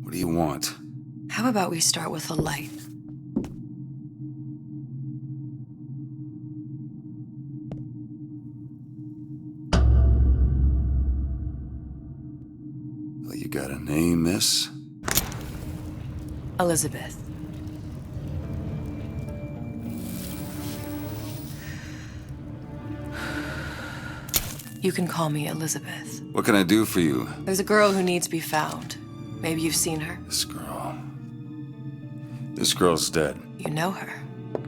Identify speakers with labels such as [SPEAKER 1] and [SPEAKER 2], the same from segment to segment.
[SPEAKER 1] What do you want?
[SPEAKER 2] How about we start with a light?
[SPEAKER 1] Well, you got a name, miss?
[SPEAKER 2] Elizabeth. You can call me Elizabeth.
[SPEAKER 1] What can I do for you?
[SPEAKER 2] There's a girl who needs to be found. Maybe you've seen her.
[SPEAKER 1] This girl. This girl's dead.
[SPEAKER 2] You know her.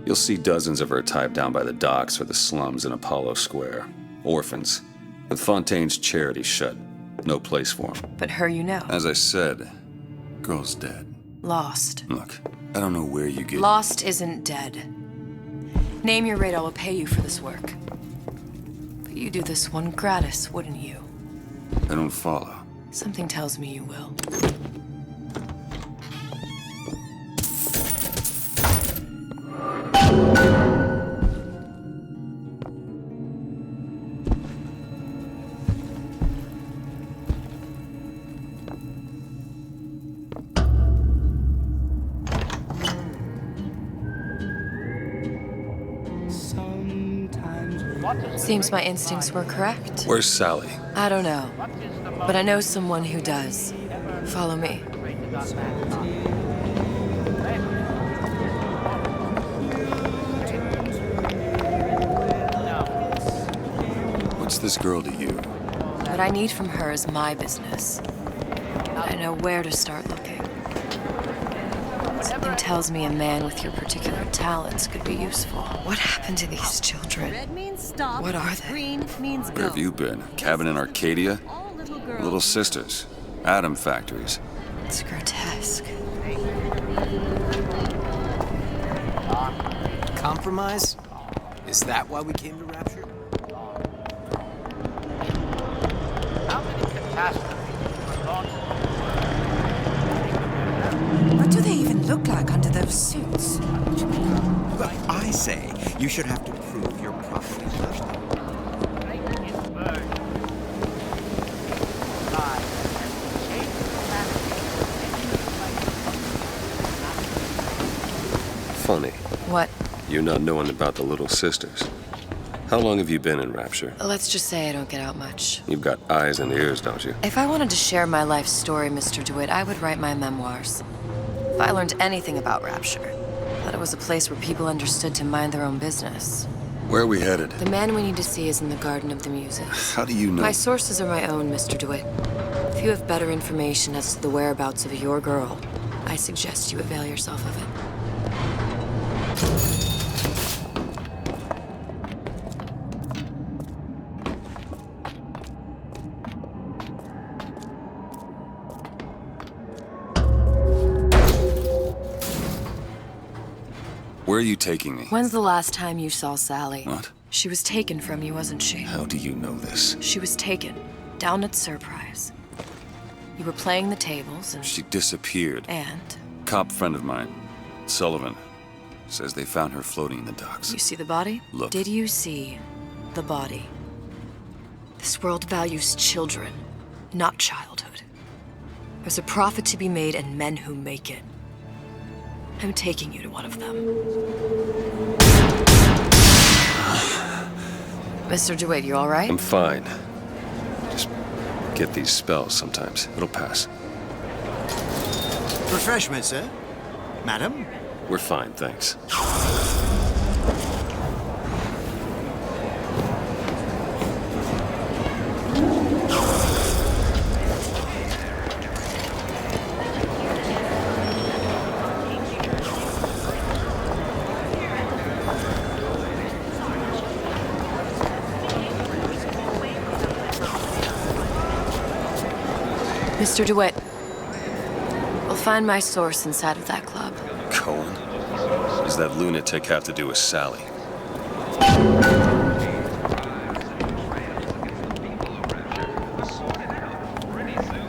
[SPEAKER 1] You'll see dozens of her tied down by the docks or the slums in Apollo Square. Orphans. With Fontaine's charity shut. No place for them.
[SPEAKER 2] But her you know.
[SPEAKER 1] As I said, girl's dead.
[SPEAKER 2] Lost.
[SPEAKER 1] Look, I don't know where you get...
[SPEAKER 2] Lost isn't dead. Name your rate, I will pay you for this work. But you do this one gratis, wouldn't you?
[SPEAKER 1] I don't follow.
[SPEAKER 2] Something tells me you will. Seems my instincts were correct.
[SPEAKER 1] Where's Sally?
[SPEAKER 2] I don't know, but I know someone who does. Follow me.
[SPEAKER 1] What's this girl to you?
[SPEAKER 2] What I need from her is my business. I know where to start looking. Something tells me a man with your particular talents could be useful. What happened to these children?
[SPEAKER 3] Red means stop.
[SPEAKER 2] What are they?
[SPEAKER 3] Green means go.
[SPEAKER 1] Where have you been? Cabin in Arcadia? Little sisters. Atom factories.
[SPEAKER 2] It's grotesque.
[SPEAKER 4] Compromise? Is that why we came to Rapture?
[SPEAKER 5] How many catastrophes?
[SPEAKER 6] What do they even look like under those suits?
[SPEAKER 4] Well, I say you should have to prove you're properly versed.
[SPEAKER 1] Funny.
[SPEAKER 2] What?
[SPEAKER 1] You not knowing about the little sisters. How long have you been in Rapture?
[SPEAKER 2] Let's just say I don't get out much.
[SPEAKER 1] You've got eyes and ears, don't you?
[SPEAKER 2] If I wanted to share my life story, Mr. DeWitt, I would write my memoirs. If I learned anything about Rapture, that it was a place where people understood to mind their own business.
[SPEAKER 1] Where are we headed?
[SPEAKER 2] The man we need to see is in the Garden of the Muses.
[SPEAKER 1] How do you know?
[SPEAKER 2] My sources are my own, Mr. DeWitt. If you have better information as to the whereabouts of your girl, I suggest you avail yourself of it.
[SPEAKER 1] Where are you taking me?
[SPEAKER 2] When's the last time you saw Sally?
[SPEAKER 1] What?
[SPEAKER 2] She was taken from you, wasn't she?
[SPEAKER 1] How do you know this?
[SPEAKER 2] She was taken, down at Surprise. You were playing the tables and...
[SPEAKER 1] She disappeared.
[SPEAKER 2] And?
[SPEAKER 1] Cop friend of mine, Sullivan, says they found her floating in the docks.
[SPEAKER 2] You see the body?
[SPEAKER 1] Look.
[SPEAKER 2] Did you see the body? This world values children, not childhood. There's a profit to be made and men who make it. I'm taking you to one of them. Mr. DeWitt, you all right?
[SPEAKER 1] I'm fine. Just get these spells sometimes. It'll pass.
[SPEAKER 4] Refreshment, sir? Madam?
[SPEAKER 1] We're fine, thanks.
[SPEAKER 2] Mr. DeWitt, we'll find my source inside of that club.
[SPEAKER 1] Cohen? Does that lunatic have to do with Sally?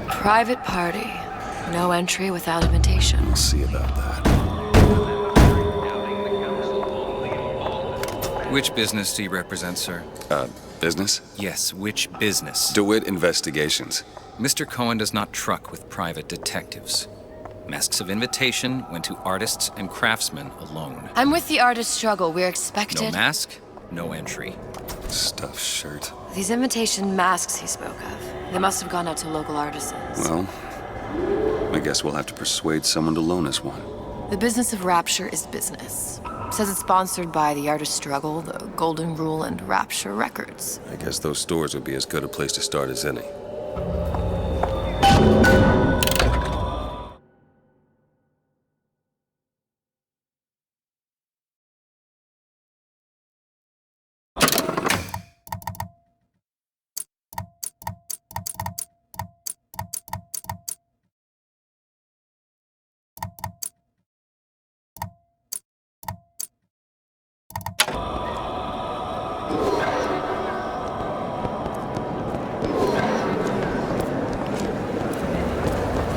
[SPEAKER 2] Private party. No entry without invitation.
[SPEAKER 1] We'll see about that.
[SPEAKER 7] Which business do you represent, sir?
[SPEAKER 1] Business?
[SPEAKER 7] Yes, which business?
[SPEAKER 1] DeWitt Investigations.
[SPEAKER 3] Mr. Cohen does not truck with private detectives. Masks of invitation went to artists and craftsmen alone.
[SPEAKER 2] I'm with the artist struggle. We're
[SPEAKER 3] No
[SPEAKER 2] expected.
[SPEAKER 3] mask, no entry.
[SPEAKER 1] Stuffed shirt.
[SPEAKER 2] These invitation masks he spoke of, they must have gone out to local artisans.
[SPEAKER 1] Well, I guess we'll have to persuade someone to loan us one.
[SPEAKER 2] The business of Rapture is business. Says it's sponsored by the artist struggle, the Golden Rule, and Rapture Records.
[SPEAKER 1] I guess those stores would be as good a place to start as any.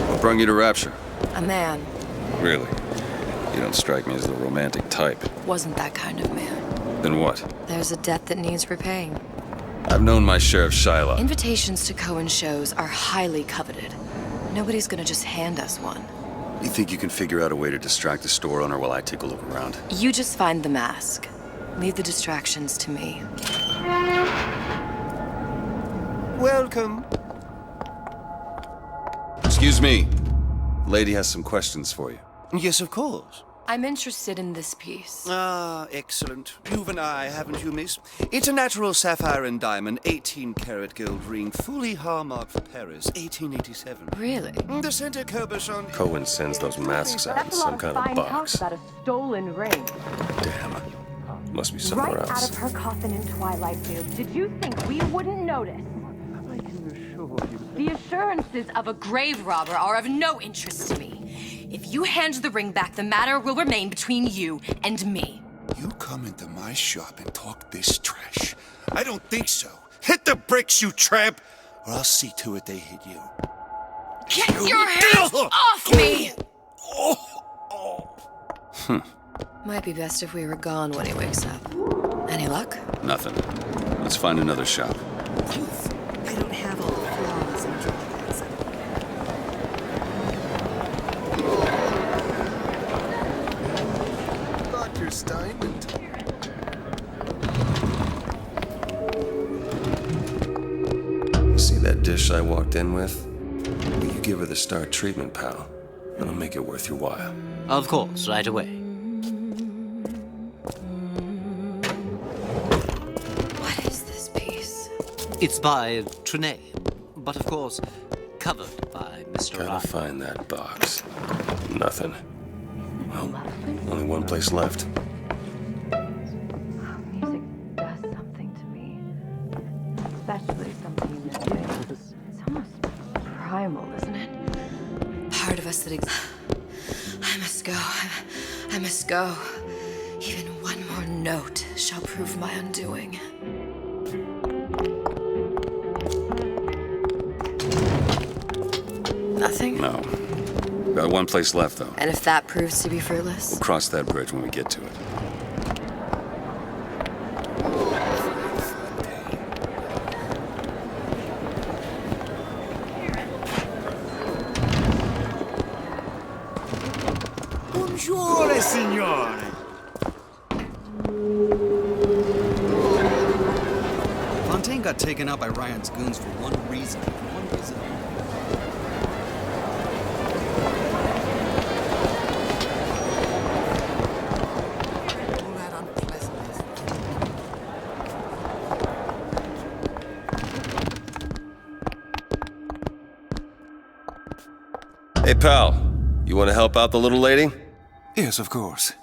[SPEAKER 1] What brought you to Rapture?
[SPEAKER 2] A man.
[SPEAKER 1] Really? You don't strike me as the romantic type.
[SPEAKER 2] Wasn't that kind of man.
[SPEAKER 1] Then what?
[SPEAKER 2] There's a debt that needs repaying.
[SPEAKER 1] I've known my share of Shylock.
[SPEAKER 2] Invitations to Cohen shows are highly coveted. Nobody's gonna just hand us one.
[SPEAKER 1] You think you can figure out a way to distract the store owner while I take a look around?
[SPEAKER 2] You just find the mask. Leave the distractions to me.
[SPEAKER 4] Welcome.
[SPEAKER 1] Excuse me. Lady has some questions for you.
[SPEAKER 4] Yes, of course.
[SPEAKER 2] I'm interested in this piece.
[SPEAKER 4] Ah, excellent. You've an eye, haven't you, miss? It's a natural sapphire and diamond, 18-karat gold ring, fully hallmarked for Paris, 1887.
[SPEAKER 2] Really?
[SPEAKER 4] The center cabochon...
[SPEAKER 1] Cohen sends those masks out in some kind of box.
[SPEAKER 7] About a stolen ring.
[SPEAKER 1] Damn. Must be somewhere
[SPEAKER 7] Right
[SPEAKER 1] else.
[SPEAKER 7] out of her coffin in Twilight Field. Did you think we wouldn't notice?
[SPEAKER 8] I can assure you.
[SPEAKER 7] The assurances
[SPEAKER 2] Of a grave robber are of no interest to me. If you hand the ring back, the matter will remain between you and me.
[SPEAKER 9] You come into my shop and talk this trash. I don't think so. Hit the bricks, you tramp, or I'll see to it they hit you.
[SPEAKER 2] Get your hands off me! Might be best if we were gone when he wakes up. Any luck?
[SPEAKER 1] Nothing. Let's find another shop.
[SPEAKER 6] I don't have all the flaws and drawbacks.
[SPEAKER 9] Dr. Steinman.
[SPEAKER 1] You see that dish I walked in with? Will you give her the star treatment, pal? That'll make it worth your while.
[SPEAKER 10] Of course, right away.
[SPEAKER 2] What is this piece?
[SPEAKER 10] It's by Trenet, but of course, covered by Mr.
[SPEAKER 1] Gotta
[SPEAKER 10] Ryan.
[SPEAKER 1] find that box. Nothing. Well, only one place left.
[SPEAKER 7] music does something to me. Especially something in this thing. It's almost primal, isn't it?
[SPEAKER 2] Part of us that I must go. I must go. Even one more note shall prove my undoing. Nothing?
[SPEAKER 1] No. Got one place left, though.
[SPEAKER 2] And if that proves to be fruitless?
[SPEAKER 1] We'll cross that bridge when we get to it.
[SPEAKER 9] Bonjour, signore.
[SPEAKER 4] Fontaine got taken out by Ryan's goons for one reason. All that unpleasantness.
[SPEAKER 1] Hey, pal. You want to help out the little lady?
[SPEAKER 9] Yes, of course.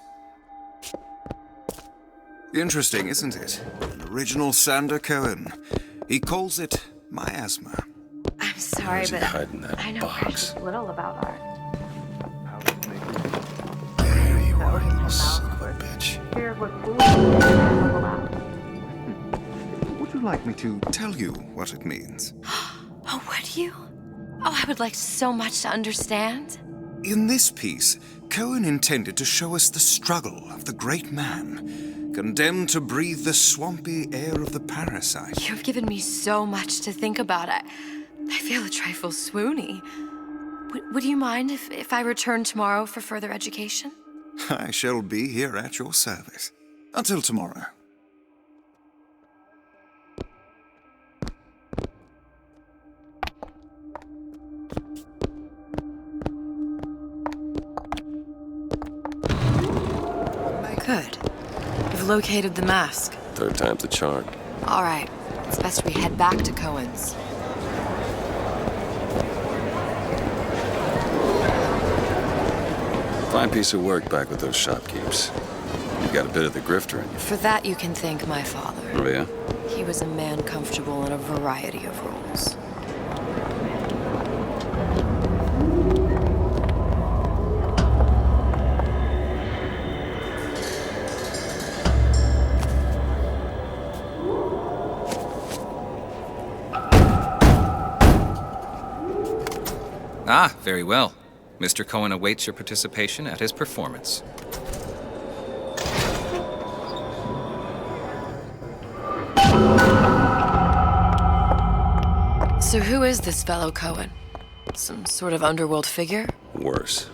[SPEAKER 9] Interesting, isn't it? An original Sander Cohen. He calls it miasma.
[SPEAKER 2] I'm sorry,
[SPEAKER 1] Where's he
[SPEAKER 2] but
[SPEAKER 1] hiding that
[SPEAKER 7] I know
[SPEAKER 1] box?
[SPEAKER 7] precious little about art.
[SPEAKER 9] There you are, you little son of a bitch.
[SPEAKER 7] Here's what fools level out.
[SPEAKER 9] Would you like me to tell you what it means?
[SPEAKER 2] Oh, would you? Oh, I would like so much to understand.
[SPEAKER 9] In this piece, Cohen intended to show us the struggle of the great man, condemned to breathe the swampy air of the parasite.
[SPEAKER 2] You've given me so much to think about. I feel a trifle swoony. Would you mind if I return tomorrow for further education?
[SPEAKER 11] I shall be here at your service. Until tomorrow.
[SPEAKER 2] Good. You've located the mask.
[SPEAKER 1] Third time's the charm.
[SPEAKER 2] All right. It's best we head back to Cohen's.
[SPEAKER 1] Fine piece of work back with those shopkeepers. You've got a bit of the grifter in you.
[SPEAKER 2] For that, you can thank my father.
[SPEAKER 1] Oh, yeah?
[SPEAKER 2] He was a man comfortable in a variety of roles.
[SPEAKER 3] Ah, very well. Mr. Cohen awaits your participation at his performance.
[SPEAKER 2] So who is this fellow Cohen? Some sort of underworld figure?
[SPEAKER 1] Worse.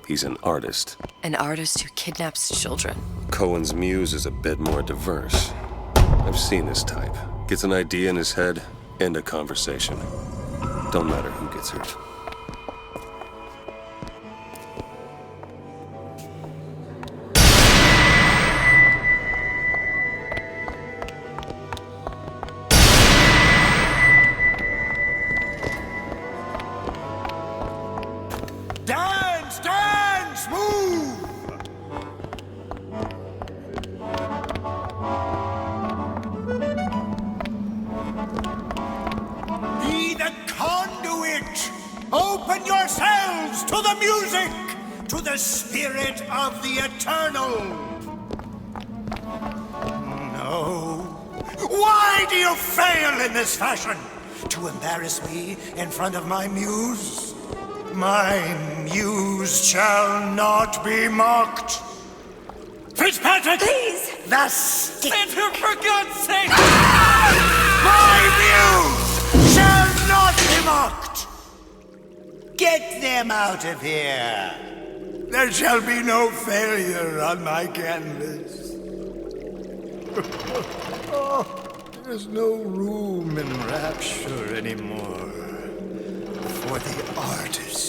[SPEAKER 1] He's an artist.
[SPEAKER 2] An artist who kidnaps children.
[SPEAKER 1] Cohen's muse is a bit more diverse. I've seen this type. Gets an idea in his head, end a conversation. Don't matter who gets hurt.
[SPEAKER 9] Dance, dance, move! Be the conduit! Open yourselves to the music, to the spirit of the eternal! No. Why do you fail in this fashion? To embarrass me in front of my muse? My muse shall not be mocked. Fitzpatrick! Please! The stick! For God's sake! My muse shall not be mocked! Get them out of here! There shall be no failure on my canvas. There's no room in rapture anymore for the artist.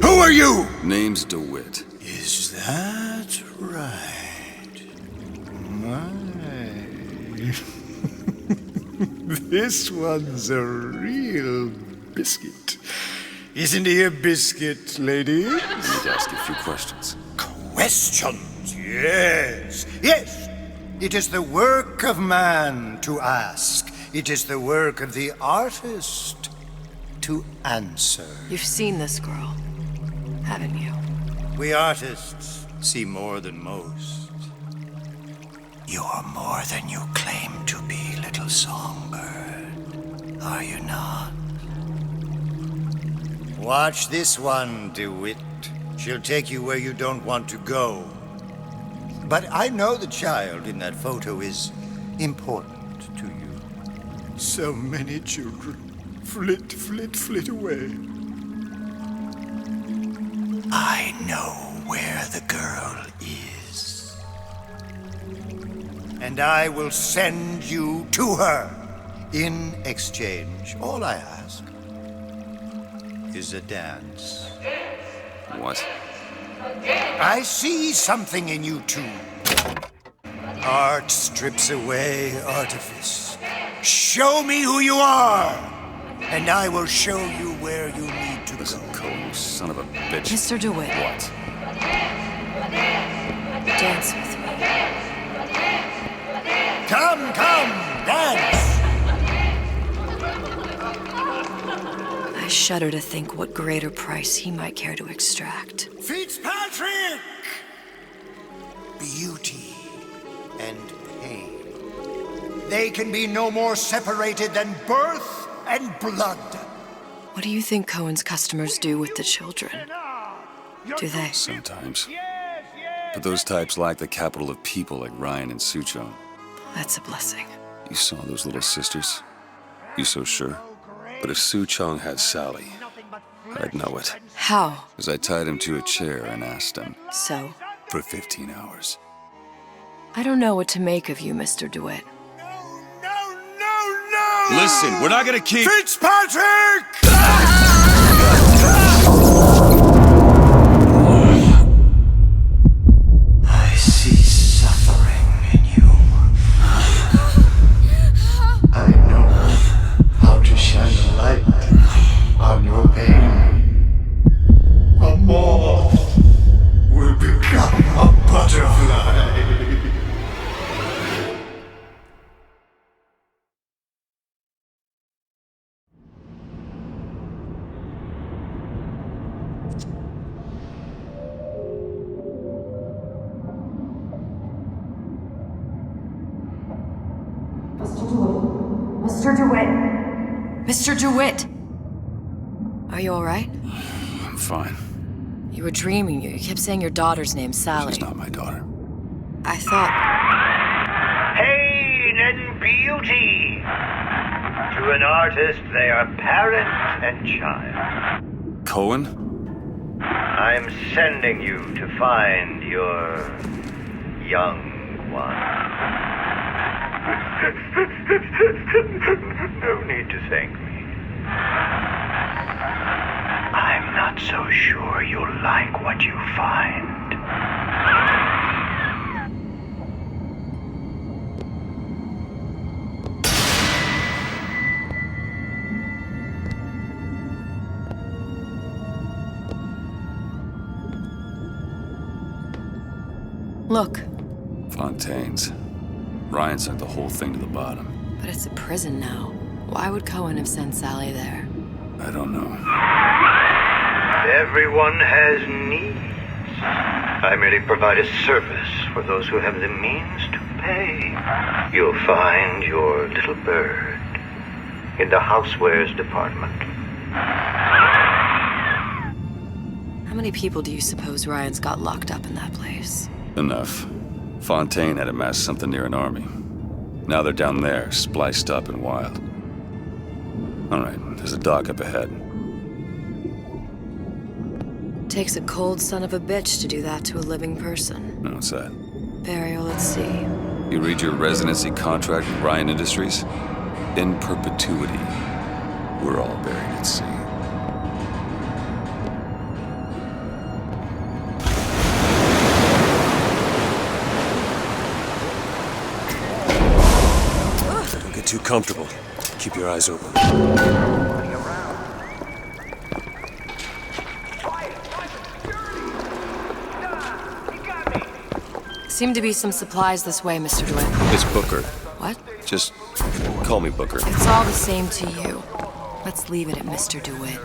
[SPEAKER 9] Who are you?
[SPEAKER 1] Name's DeWitt.
[SPEAKER 9] Is that right? My. This one's a real biscuit. Isn't he a biscuit, ladies?
[SPEAKER 1] Need to ask you a few questions.
[SPEAKER 9] Questions, yes. Yes, it is the work of man to ask. It is the work of the artist to answer.
[SPEAKER 2] You've seen this girl, haven't you?
[SPEAKER 9] We artists see more than most. You're more than you claim to be, little songbird. Are you not? Watch this one, DeWitt. She'll take you where you don't want to go. But I know the child in that photo is important to you. So many children flit, flit, flit away. I know where the girl is. And I will send you to her. In exchange, all I ask is a dance.
[SPEAKER 1] What?
[SPEAKER 9] I see something in you two. Art strips away artifice. Show me who you are, and I will show you where you need to
[SPEAKER 1] Listen,
[SPEAKER 9] go.
[SPEAKER 1] Cohen, son of a bitch.
[SPEAKER 2] Mr. DeWitt.
[SPEAKER 1] What?
[SPEAKER 2] Dance with me.
[SPEAKER 9] Come, dance!
[SPEAKER 2] I shudder to think what greater price he might care to extract.
[SPEAKER 9] Fitzpatrick! Beauty and pain. They can be no more separated than birth and blood.
[SPEAKER 2] What do you think Cohen's customers do with the children? Do they?
[SPEAKER 1] Sometimes.
[SPEAKER 12] But those types lack the capital of people like Ryan and Suchong.
[SPEAKER 2] That's a blessing.
[SPEAKER 12] You saw those little sisters? You so sure?
[SPEAKER 1] But if Suchong had Sally, I'd know it.
[SPEAKER 2] How?
[SPEAKER 12] As I tied him to a chair and asked him.
[SPEAKER 2] So?
[SPEAKER 12] For 15 hours.
[SPEAKER 2] I don't know what to make of you, Mr. DeWitt.
[SPEAKER 9] No!
[SPEAKER 12] Listen, we're not gonna keep...
[SPEAKER 9] Fitzpatrick! I see suffering in you. I know how to shine a light on your pain. A moth will become a butterfly.
[SPEAKER 2] Mr. DeWitt! Mr. DeWitt! Are you alright?
[SPEAKER 12] I'm fine.
[SPEAKER 2] You were dreaming. You kept saying your daughter's name, Sally.
[SPEAKER 12] She's not my daughter.
[SPEAKER 2] I thought...
[SPEAKER 5] Pain and beauty! To an artist, they are parent and child.
[SPEAKER 12] Cohen?
[SPEAKER 5] I'm sending you to find your young one. No need to thank me. I'm not so sure you'll like what you find.
[SPEAKER 2] Look.
[SPEAKER 12] Fontaine's. Ryan sent the whole thing to the bottom.
[SPEAKER 2] But it's a prison now. Why would Cohen have sent Sally there?
[SPEAKER 12] I don't know.
[SPEAKER 5] Everyone has needs. I merely provide a service for those who have the means to pay. You'll find your little bird in the housewares department.
[SPEAKER 2] How many people do you suppose Ryan's got locked up in that place?
[SPEAKER 12] Enough. Fontaine had amassed something near an army. Now they're down there, spliced up and wild. All right, there's a dock up ahead.
[SPEAKER 2] Takes a cold son of a bitch to do that to a living person.
[SPEAKER 12] No, what's that?
[SPEAKER 2] Burial at sea.
[SPEAKER 12] You read your residency contract with Ryan Industries? In perpetuity, we're all buried at sea.
[SPEAKER 1] Don't get too comfortable. Keep your eyes open.
[SPEAKER 2] Seem to be some supplies this way, Mr. DeWitt.
[SPEAKER 1] It's Booker.
[SPEAKER 2] What?
[SPEAKER 1] Just call me Booker.
[SPEAKER 2] It's all the same to you. Let's leave it at Mr. DeWitt.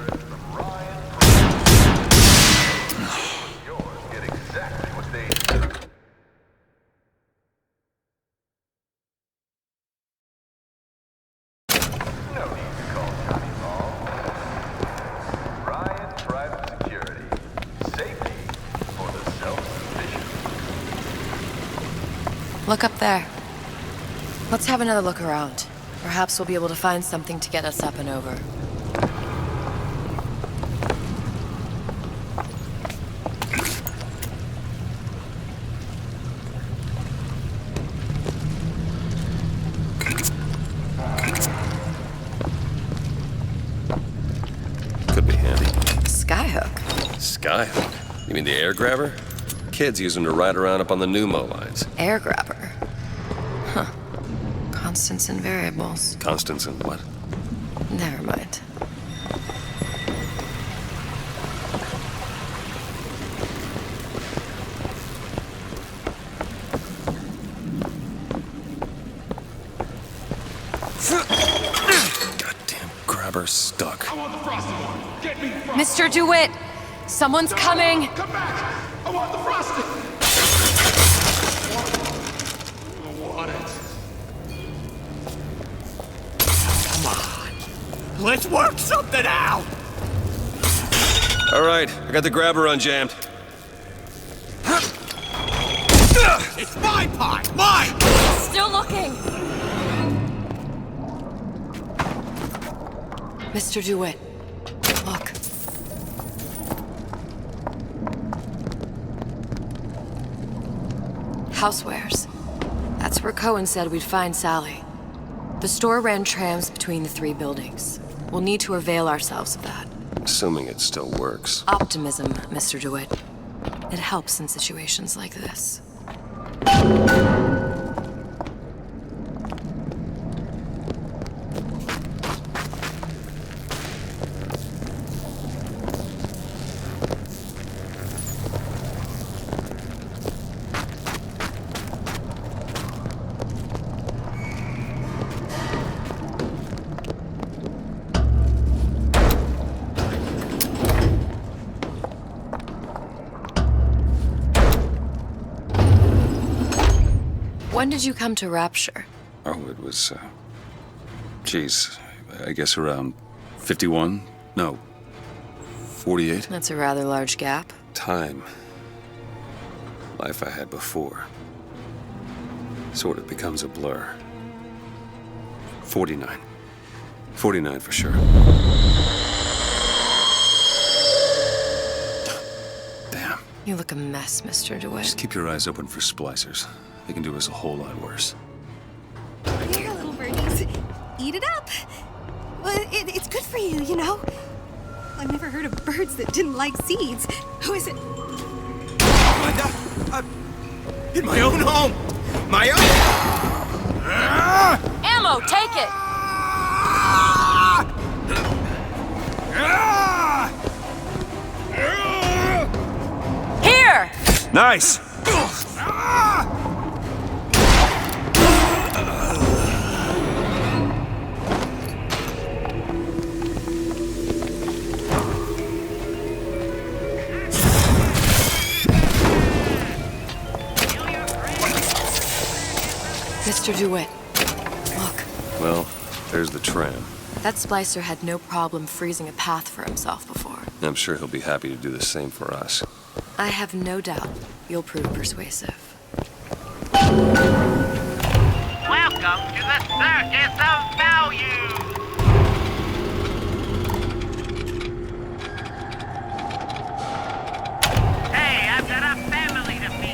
[SPEAKER 2] Look up there. Let's have another look around. Perhaps we'll be able to find something to get us up and over.
[SPEAKER 1] Could be handy.
[SPEAKER 2] Skyhook.
[SPEAKER 1] Skyhook? You mean the air grabber? Kids use them to ride around up on the pneumo lines.
[SPEAKER 2] Air grabber. Huh. Constants and variables.
[SPEAKER 1] Constants and what?
[SPEAKER 2] Never mind.
[SPEAKER 1] Goddamn grabber stuck.
[SPEAKER 13] I want the frosted one. Get me frosted.
[SPEAKER 2] Mr. DeWitt! Someone's coming!
[SPEAKER 13] Come back! I want the frosted! I want it.
[SPEAKER 9] Come on. Let's work something out!
[SPEAKER 1] All right, I got the grabber unjammed.
[SPEAKER 9] My part! Mine!
[SPEAKER 2] Still looking! Mr. DeWitt, look. Housewares. That's where Cohen said we'd find Sally. The store ran trams between the 3 buildings. We'll need to avail ourselves of that.
[SPEAKER 1] Assuming it still works.
[SPEAKER 2] Optimism, Mr. DeWitt. It helps in situations like this. When did you come to Rapture?
[SPEAKER 12] Oh, it was, geez, I guess around 51? No, 48?
[SPEAKER 2] That's a rather large gap.
[SPEAKER 1] Time. Life I had before. Sort of becomes a blur. 49. 49 for sure. Damn.
[SPEAKER 2] You look a mess, Mr. DeWitt.
[SPEAKER 1] Just keep your eyes open for splicers. They can do us a whole lot worse.
[SPEAKER 14] Here, little birdies. Eat it up. Well, it's good for you, you know? I've never heard of birds that didn't like seeds. Who is it?
[SPEAKER 9] In my own home! My own...
[SPEAKER 2] Ammo, take it! Here!
[SPEAKER 12] Nice!
[SPEAKER 2] Mr. DeWitt, look.
[SPEAKER 1] Well, there's the tram.
[SPEAKER 2] That splicer had no problem freezing a path for himself before.
[SPEAKER 1] I'm sure he'll be happy to do the same for us.
[SPEAKER 2] I have no doubt you'll prove persuasive.
[SPEAKER 15] Welcome to the Circus of Value! Hey, I've got a family to feed!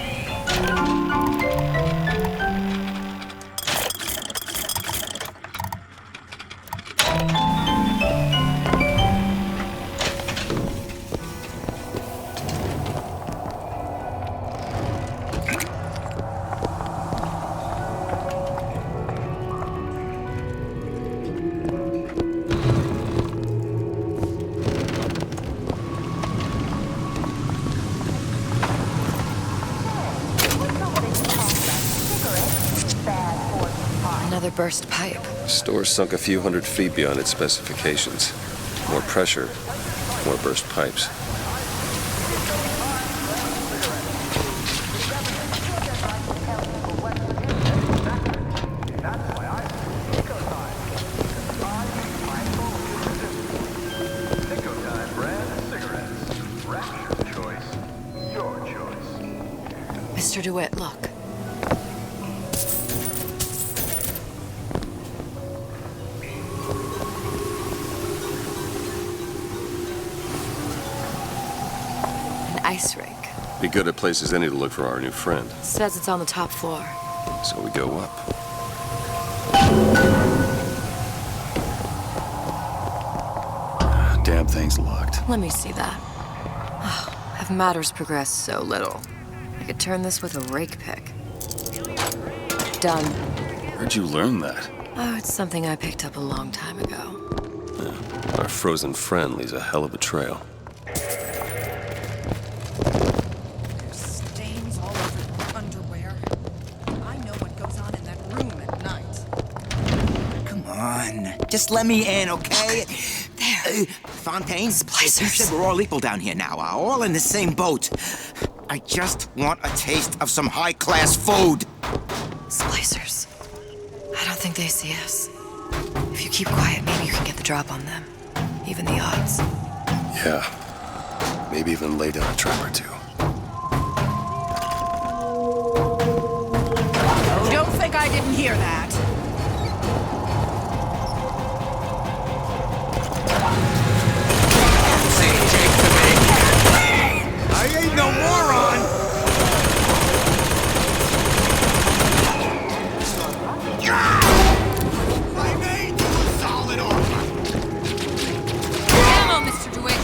[SPEAKER 2] Another burst pipe.
[SPEAKER 1] Store sunk a few hundred feet beyond its specifications. More pressure, more burst pipes.
[SPEAKER 2] Mr. DeWitt, look. Ice rink.
[SPEAKER 1] Be good at places any to look for our new friend.
[SPEAKER 2] Says it's on the top floor.
[SPEAKER 1] So we go up.
[SPEAKER 12] Damn thing's locked.
[SPEAKER 2] Let me see that. Oh, have matters progressed so little? I could turn this with a rake pick. Done.
[SPEAKER 12] Where'd you learn that?
[SPEAKER 2] Oh, it's something I picked up a long time ago.
[SPEAKER 1] Yeah. Our frozen friend leaves a hell of a trail.
[SPEAKER 6] Stains all over your underwear. I know what goes on in that room at night.
[SPEAKER 16] Come on. Just let me in, okay? There. Fontaine,
[SPEAKER 2] Splicers.
[SPEAKER 16] You said we're all equal down here now. All in the same boat. I just want a taste of some high-class food.
[SPEAKER 2] Splicers. I don't think they see us. If you keep quiet, maybe you can get the drop on them. Even the odds.
[SPEAKER 1] Yeah. Maybe even lay down a trap or two.
[SPEAKER 6] hear that?
[SPEAKER 16] Say Jake to me. I ain't no moron! I made you a solid offer!
[SPEAKER 14] Ammo, Mr. DeWitt.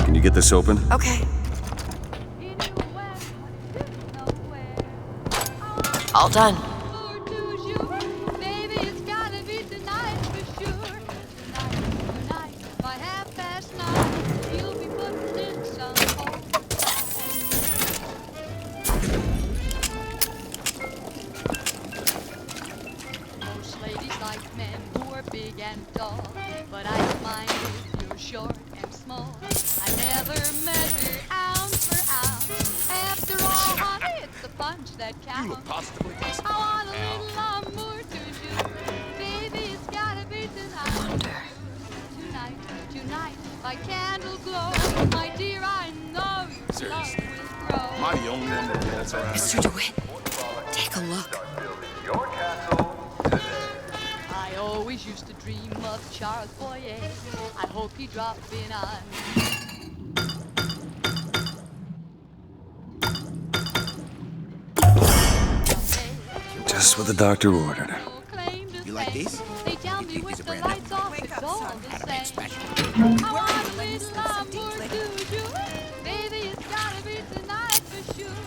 [SPEAKER 1] Can you get this open?
[SPEAKER 2] Okay. All done.
[SPEAKER 17] Most ladies like men who are big and tall, but I don't mind if you're short and small. I never measure ounce for ounce. After all, honey, it's the punch that counts.
[SPEAKER 13] You look positively disgusted.
[SPEAKER 17] I want a little amour to you. Baby, it's gotta be tonight. Tonight, tonight, by candle glow. My dear, I know your love will grow.
[SPEAKER 13] Am I the only one that rolls around?
[SPEAKER 2] Mr. DeWitt, take a look.
[SPEAKER 17] I always used to dream of Charles Boyer. I hope he dropped in on me.
[SPEAKER 1] Just what the doctor ordered.
[SPEAKER 16] You like these?
[SPEAKER 17] They tell me with the lights off, it's all the same.
[SPEAKER 16] Special.
[SPEAKER 17] I want a little amour to you. Baby, it's gotta be tonight for sure.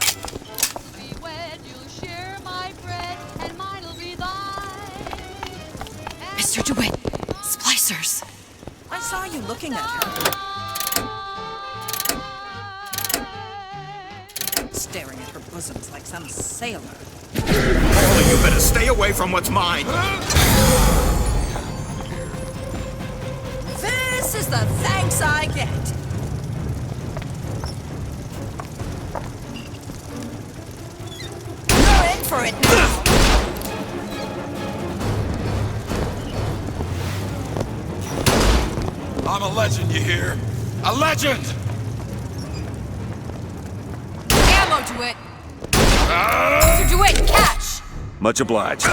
[SPEAKER 17] We'll be wed, you'll share my bread, and mine'll be thine.
[SPEAKER 2] Mr. DeWitt, splicers.
[SPEAKER 6] I saw you looking at her. Staring at her bosoms like some sailor.
[SPEAKER 16] Oh, you better stay away from what's mine.
[SPEAKER 6] This is the thanks I get. You're in for it now.
[SPEAKER 13] I'm a legend, you hear? A legend!
[SPEAKER 2] Ammo, DeWitt. Mr. DeWitt, catch!
[SPEAKER 1] Much obliged.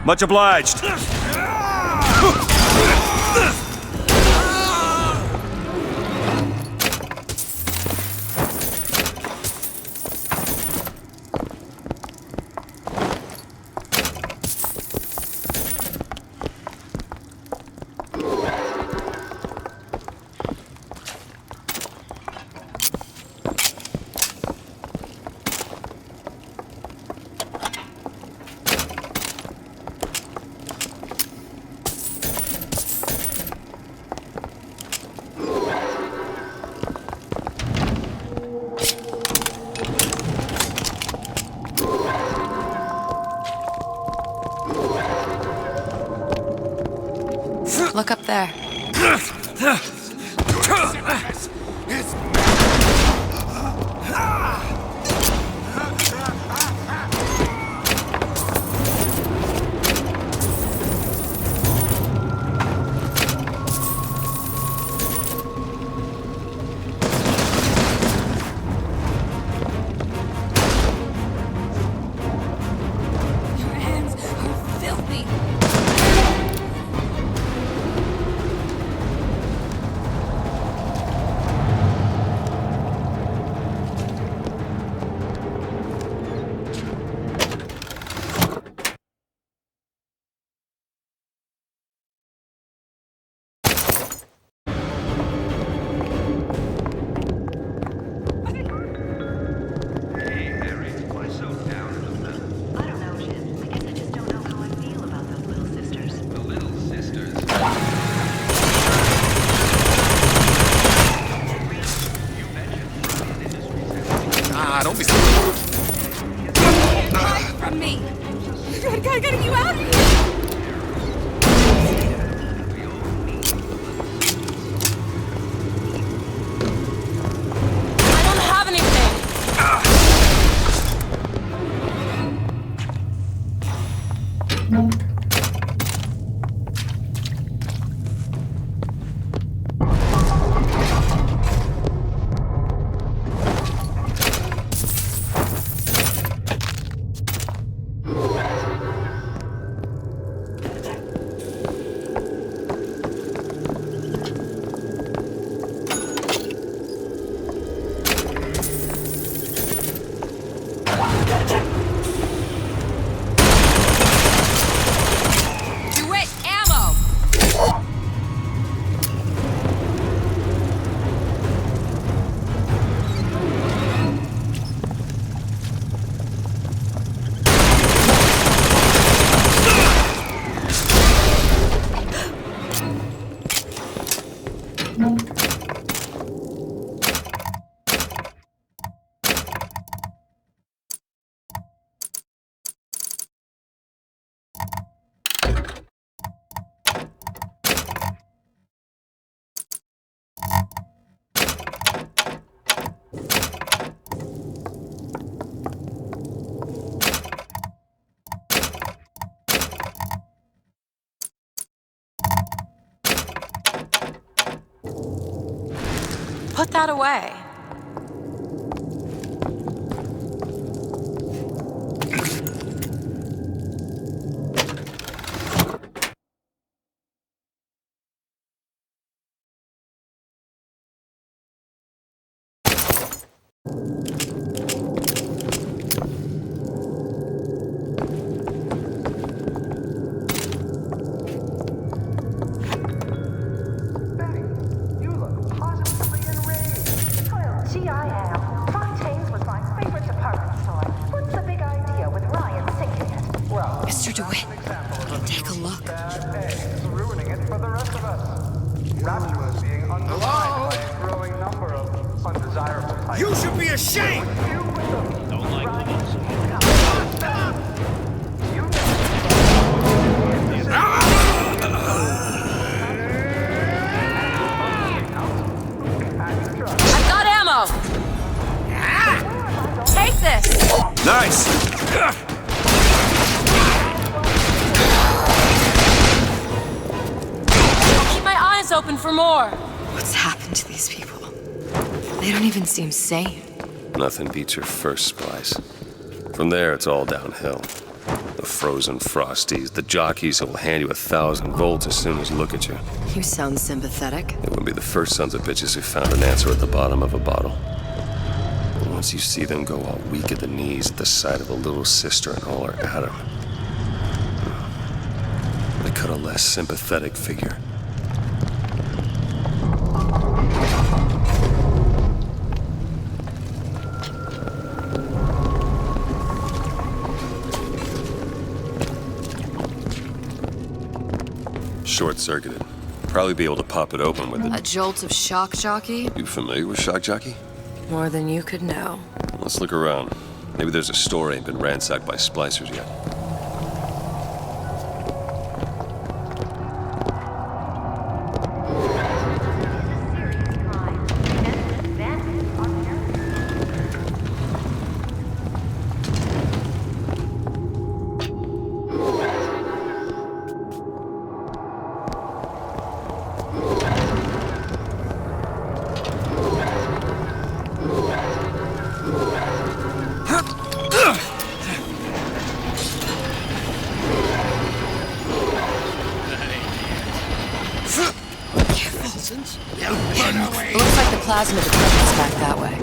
[SPEAKER 1] Much obliged.
[SPEAKER 2] Look up there.
[SPEAKER 14] Your hands are filthy.
[SPEAKER 13] Don't be
[SPEAKER 14] Hide from me. I gotta get you out of here.
[SPEAKER 2] I don't have anything. Put that away.
[SPEAKER 18] Gee, I am. Fontaine's was my favorite department store. What's the big idea with Ryan sinking it? Well,
[SPEAKER 2] Mr. DeWitt, take a look.
[SPEAKER 18] ruining it for the rest of us. Rapture is being undermined by a growing number of undesirable types.
[SPEAKER 9] You should be ashamed!
[SPEAKER 18] Don't like
[SPEAKER 2] I've got ammo! Take this!
[SPEAKER 1] Nice!
[SPEAKER 2] Keep my eyes open for more. What's happened to these people? They don't even seem sane.
[SPEAKER 1] Nothing beats your first splice. From there, it's all downhill. The frozen frosties, the jockeys who will hand you 1,000 volts as soon as look at you.
[SPEAKER 2] You sound sympathetic.
[SPEAKER 1] They wouldn't be the first sons of bitches who found an answer at the bottom of a bottle. But once you see them go all weak at the knees at the sight of a little sister and all her Adam, they cut a less sympathetic figure. Short-circuited. Probably be able to pop it open with
[SPEAKER 2] A jolt of shock jockey?
[SPEAKER 1] You familiar with shock jockey?
[SPEAKER 2] More than you could know.
[SPEAKER 1] Let's look around. Maybe there's a store ain't been ransacked by splicers yet.
[SPEAKER 2] It looks like the plasma department's back that way.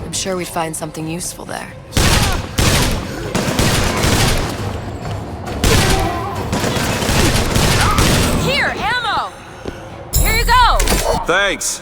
[SPEAKER 2] I'm sure we'd find something useful there.
[SPEAKER 19] Here, ammo! Here you go!
[SPEAKER 1] Thanks!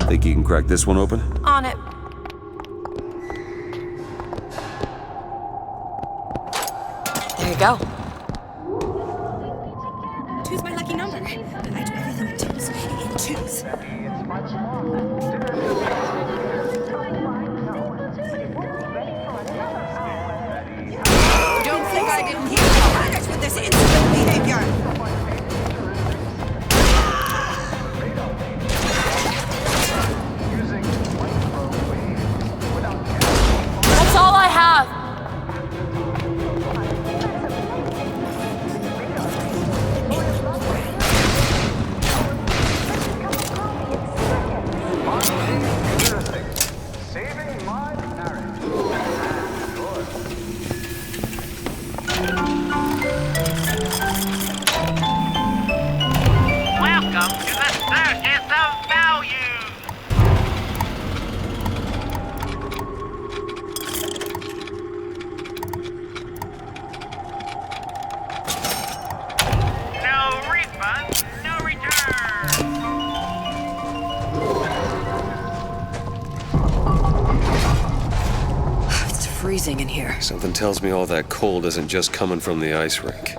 [SPEAKER 1] Think you can crack this one open?
[SPEAKER 19] On it.
[SPEAKER 2] There you go.
[SPEAKER 14] Two's my lucky number. I do everything in twos. In twos. Don't think I didn't hear the panics with this insolent behavior.
[SPEAKER 19] That's all I have.
[SPEAKER 18] Saving my marriage.
[SPEAKER 15] Welcome to the circus of value. No refund, no return.
[SPEAKER 2] It's freezing in here.
[SPEAKER 1] Something tells me all that cold isn't just coming from the ice rink.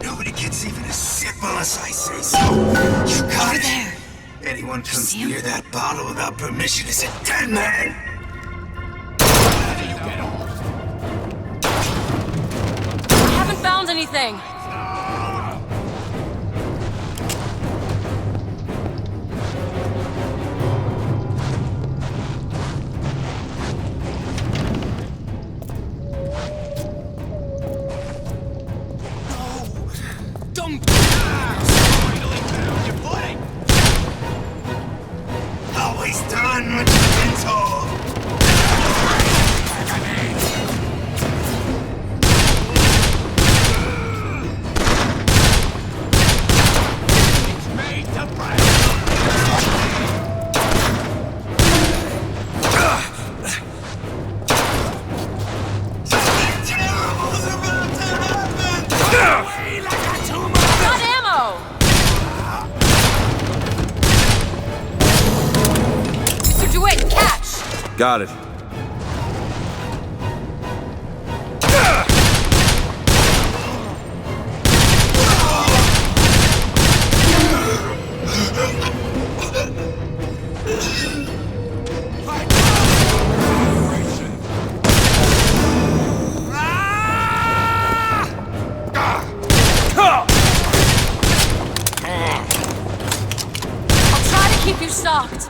[SPEAKER 9] Nobody gets even a sip unless I say so. You got it?
[SPEAKER 2] There.
[SPEAKER 9] Anyone comes near that bottle without permission is a dead man.
[SPEAKER 19] I haven't found anything.
[SPEAKER 9] Always done what you've been told. It's made to break.
[SPEAKER 12] Got it.
[SPEAKER 19] Keep you stocked.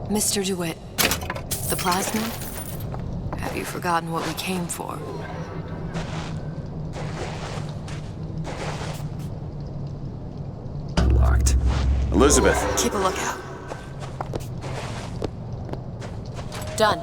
[SPEAKER 2] Mr. DeWitt, the plasma? Have you forgotten what we came for?
[SPEAKER 12] Locked. Elizabeth!
[SPEAKER 2] Keep a lookout.
[SPEAKER 19] Done.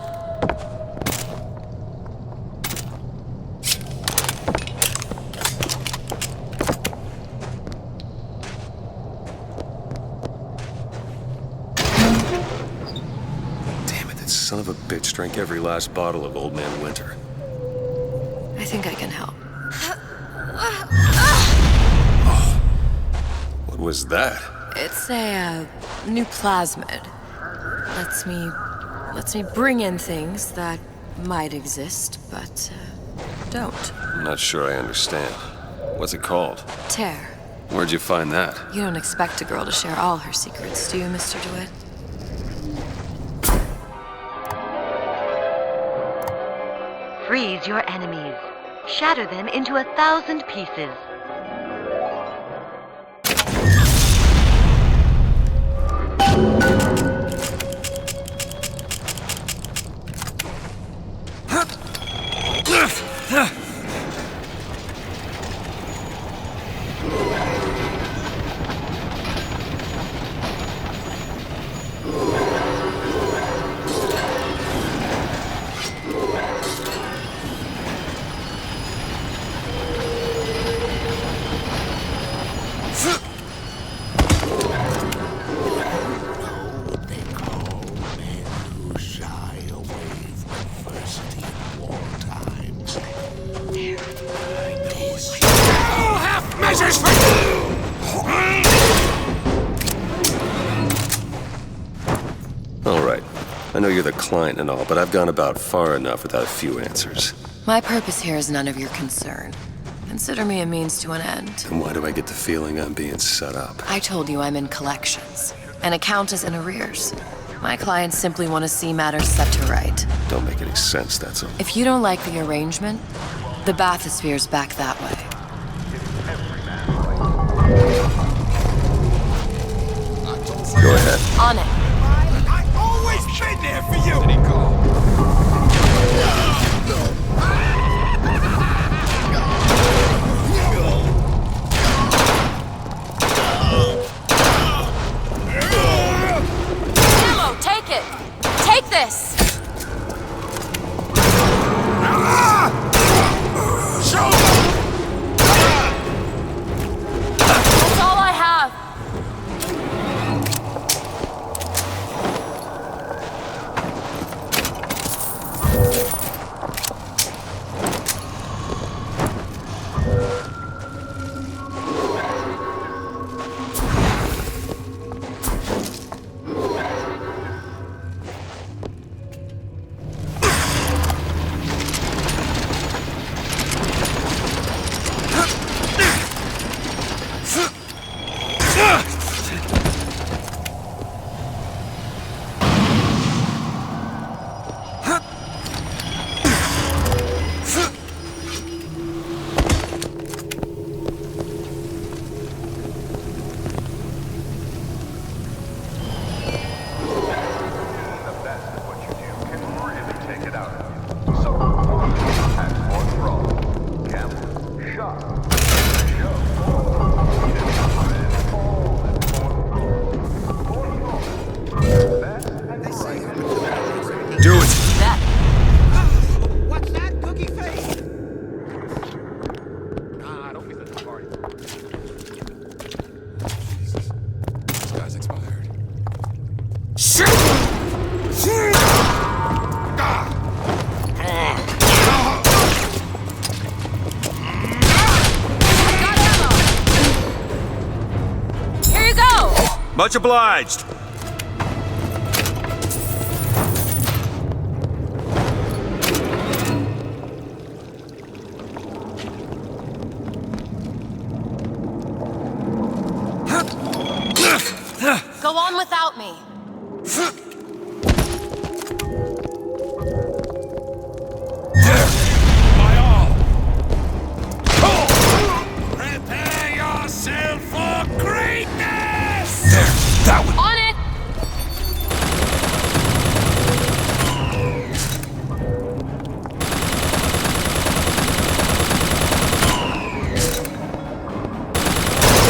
[SPEAKER 1] Son of a bitch drank every last bottle of Old Man Winter.
[SPEAKER 2] I think I can help.
[SPEAKER 1] What was that?
[SPEAKER 2] It's a new plasmid. Lets me bring in things that might exist, but don't.
[SPEAKER 1] I'm not sure I understand. What's it called?
[SPEAKER 2] Tear.
[SPEAKER 1] Where'd you find that?
[SPEAKER 2] You don't expect a girl to share all her secrets, do you, Mr. DeWitt?
[SPEAKER 20] Freeze your enemies. Shatter them into 1,000 pieces.
[SPEAKER 1] All right. I know you're the client and all, but I've gone about far enough without a few answers.
[SPEAKER 2] My purpose here is none of your concern. Consider me a means to an end.
[SPEAKER 1] And why do I get the feeling I'm being set up?
[SPEAKER 2] I told you I'm in collections. An account is in arrears. My clients simply want to see matters set to right.
[SPEAKER 1] Don't make any sense, that's all.
[SPEAKER 2] If you don't like the arrangement, the bathysphere's back that way.
[SPEAKER 1] Go ahead.
[SPEAKER 2] On it.
[SPEAKER 9] I've always been there for you!
[SPEAKER 19] Ammo, take it! Take this! That's all I have.
[SPEAKER 12] Much obliged.
[SPEAKER 19] Go on without me.
[SPEAKER 9] Prepare yourself for greatness!
[SPEAKER 12] That one.
[SPEAKER 19] On it!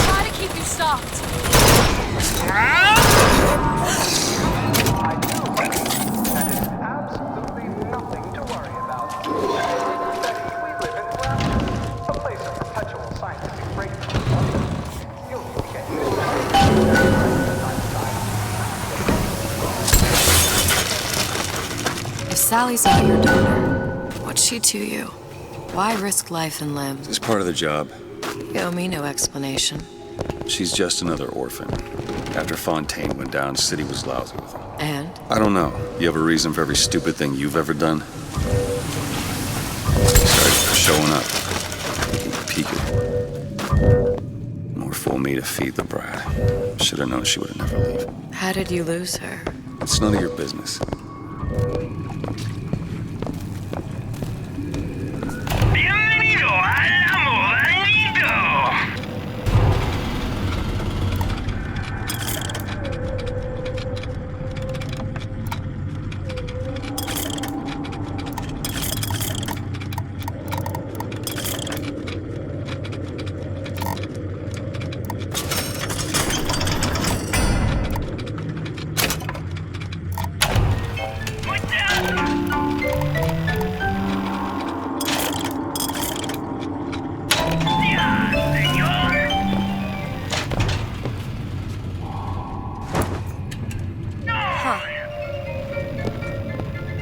[SPEAKER 19] Try to keep you stopped.
[SPEAKER 18] Absolutely nothing to worry about. We live in Rapture, a place of perpetual scientific breakthroughs. You'll need to get used to it.
[SPEAKER 2] If Sally's not your daughter, what's she to you? Why risk life and limb?
[SPEAKER 1] It's part of the job.
[SPEAKER 2] You owe me no explanation.
[SPEAKER 1] She's just another orphan. After Fontaine went down, City was lousy with him.
[SPEAKER 2] And?
[SPEAKER 1] I don't know. You have a reason for every stupid thing you've ever done? Started showing up. Peeking. More fool me to feed the brat. Should have known she would have never leave.
[SPEAKER 2] How did you lose her?
[SPEAKER 1] It's none of your business.
[SPEAKER 15] Bienvenido al amor maldito.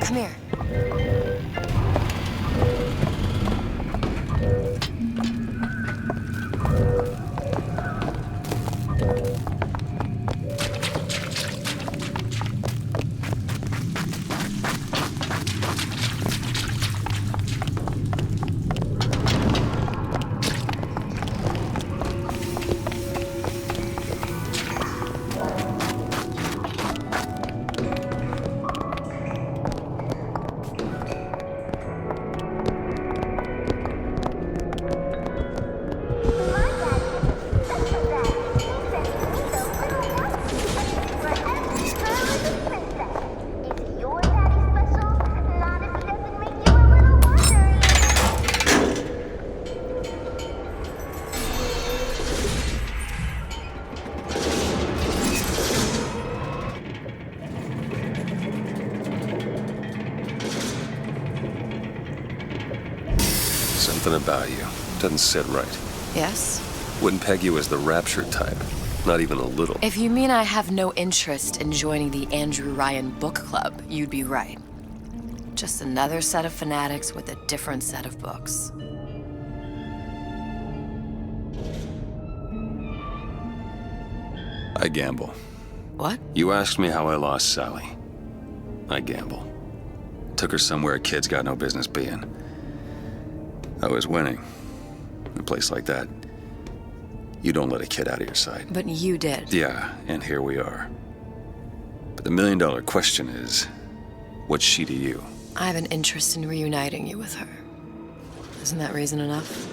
[SPEAKER 2] Come here.
[SPEAKER 1] Something about you doesn't sit right.
[SPEAKER 2] Yes?
[SPEAKER 1] Wouldn't peg you as the rapture type. Not even a little.
[SPEAKER 2] If you mean I have no interest in joining the Andrew Ryan Book Club, you'd be right. Just another set of fanatics with a different set of books.
[SPEAKER 1] I gamble.
[SPEAKER 2] What?
[SPEAKER 1] You asked me how I lost Sally. I gamble. Took her somewhere kids got no business being. I was winning. In a place like that, you don't let a kid out of your sight.
[SPEAKER 2] But you did.
[SPEAKER 1] Yeah, and here we are. But the million-dollar question is, what's she to you?
[SPEAKER 2] I have an interest in reuniting you with her. Isn't that reason enough?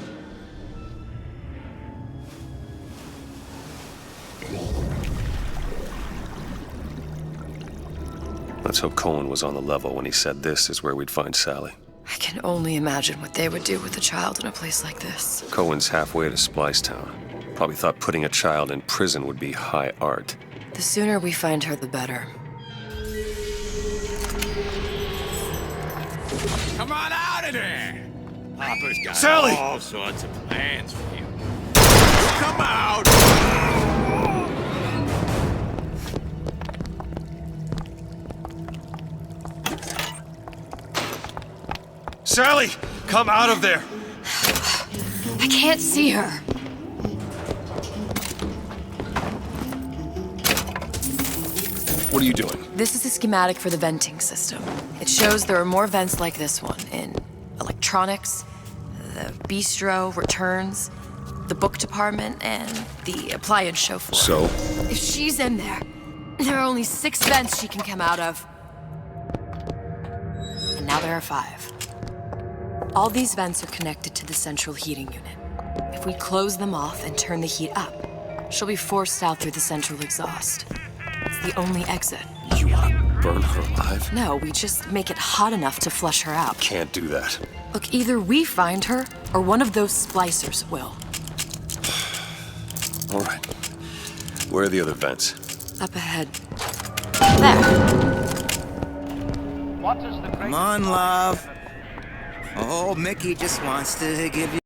[SPEAKER 1] Let's hope Cohen was on the level when he said this is where we'd find Sally.
[SPEAKER 2] I can only imagine what they would do with a child in a place like this.
[SPEAKER 1] Cohen's halfway to Splicetown. Probably thought putting a child in prison would be high art.
[SPEAKER 2] The sooner we find her, the better.
[SPEAKER 13] Come on out of there! Papa's got
[SPEAKER 1] Sally!
[SPEAKER 13] all sorts of plans for you. Come out!
[SPEAKER 1] Sally! Come out of there!
[SPEAKER 2] I can't see her.
[SPEAKER 12] What are you doing?
[SPEAKER 2] This is a schematic for the venting system. It shows there are more vents like this one in electronics, the bistro, returns, the book department, and the appliance show floor.
[SPEAKER 12] So?
[SPEAKER 2] If she's in there, there are only 6 vents she can come out of. And now there are 5. All these vents are connected to the central heating unit. If we close them off and turn the heat up, she'll be forced out through the central exhaust. It's the only exit.
[SPEAKER 12] You want to burn her alive?
[SPEAKER 2] No, we just make it hot enough to flush her out.
[SPEAKER 12] Can't do that.
[SPEAKER 2] Look, either we find her, or one of those splicers will.
[SPEAKER 12] All right. Where are the other vents?
[SPEAKER 2] Up ahead. There.
[SPEAKER 16] Come on, love. Oh, Mickey just wants to give